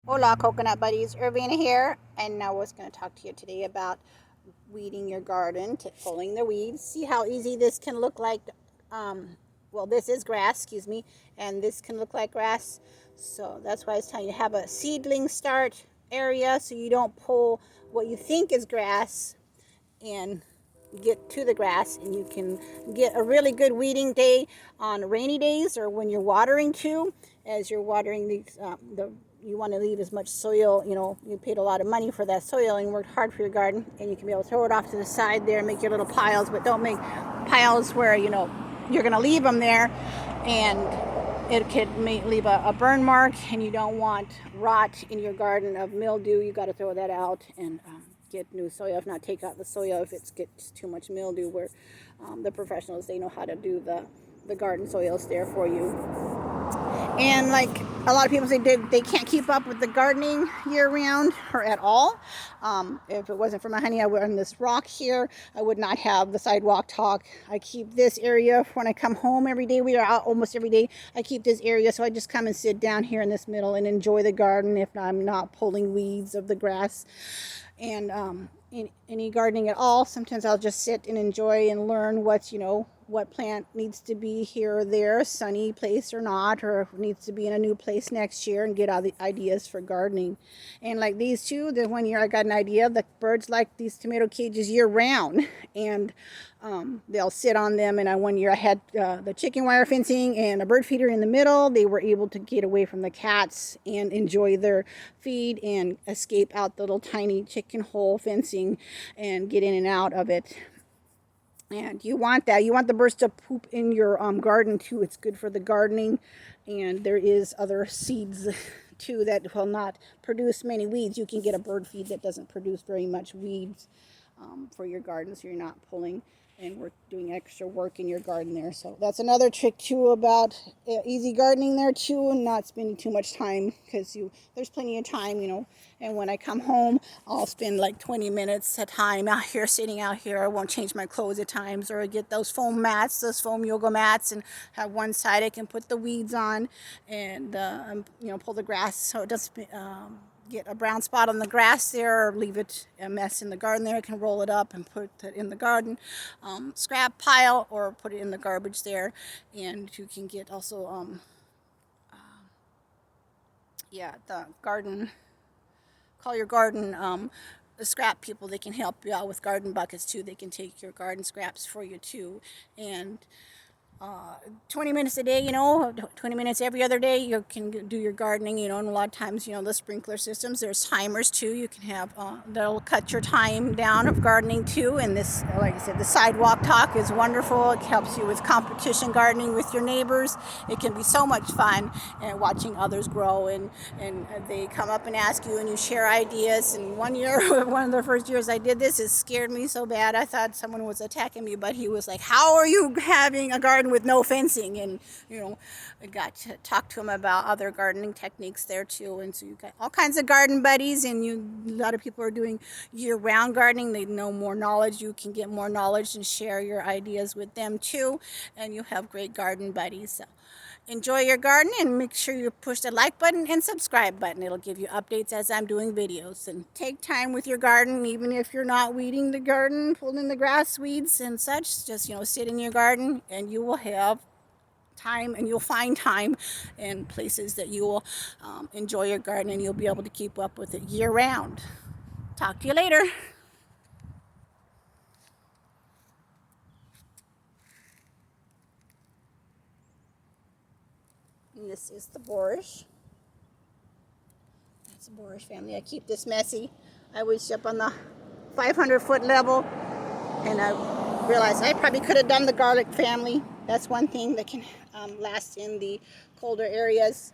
Hola, coconut buddies. Irvina here, and now I was going to talk to you today about weeding your garden, pulling the weeds. See how easy this can look like. Well, this is grass, excuse me, and this can look like grass. So that's why it's telling you to have a seedling start area so you don't pull what you think is grass and get to the grass, and you can get a really good weeding day on rainy days or when you're watering too. As you're watering these you want to leave as much soil, you paid a lot of money for that soil and worked hard for your garden, and you can be able to throw it off to the side there and make your little piles, but don't make piles where you're going to leave them there and it could leave a burn mark, and you don't want rot in your garden of mildew. You got to throw that out and get new soil. If not, take out the soil if it gets too much mildew, where the professionals, they know how to do the garden soils there for you. And like a lot of people say, they can't keep up with the gardening year round or at all. If it wasn't for my honey, I would on this rock here, I would not have the sidewalk talk. I keep this area when I come home every day. We are out almost every day. I keep this area, so I just come and sit down here in this middle and enjoy the garden if I'm not pulling weeds of the grass. And in any gardening at all, sometimes I'll just sit and enjoy and learn what plant needs to be here or there, a sunny place or not, or needs to be in a new place next year, and get all the ideas for gardening. And like these two, the one year I got an idea, the birds like these tomato cages year round, and they'll sit on them. And one year I had the chicken wire fencing and a bird feeder in the middle. They were able to get away from the cats and enjoy their feed and escape out the little tiny chicken hole fencing and get in and out of it. And you want that. You want the birds to poop in your garden too. It's good for the gardening. And there is other seeds too that will not produce many weeds. You can get a bird feed that doesn't produce very much weeds for your garden, so you're not pulling and we're doing extra work in your garden there. So that's another trick too about easy gardening there too, and not spending too much time, because there's plenty of time, and when I come home, I'll spend like 20 minutes at time out here, sitting out here. I won't change my clothes at times, or I get those foam mats, those foam yoga mats, and have one side I can put the weeds on, and pull the grass so it doesn't get a brown spot on the grass there, or leave it a mess in the garden there. I can roll it up and put it in the garden scrap pile, or put it in the garbage there. And you can get also the garden, call your garden the scrap people. They can help you out with garden buckets too. They can take your garden scraps for you too. And 20 minutes a day, 20 minutes every other day, you can do your gardening, and a lot of times, the sprinkler systems, there's timers too. You can have, that'll cut your time down of gardening too. And this, like I said, the sidewalk talk is wonderful. It helps you with competition gardening with your neighbors. It can be so much fun, and watching others grow, and they come up and ask you, and you share ideas. And one year, one of the first years I did this, it scared me so bad. I thought someone was attacking me, but he was like, "How are you having a garden with no fencing?" And I got to talk to him about other gardening techniques there too. And so you got all kinds of garden buddies, and a lot of people are doing year-round gardening. They know more knowledge. You can get more knowledge and share your ideas with them too, and you have great garden buddies. So enjoy your garden, and make sure you push the like button and subscribe button. It'll give you updates as I'm doing videos. And take time with your garden, even if you're not weeding the garden, pulling the grass, weeds and such. Just sit in your garden, and you will have time, and you'll find time and places that you will enjoy your garden, and you'll be able to keep up with it year round. Talk to you later. And this is the borscht. That's a borscht family. I keep this messy. I was up on the 500-foot level, and I realized I probably could have done the garlic family. That's one thing that can last in the colder areas.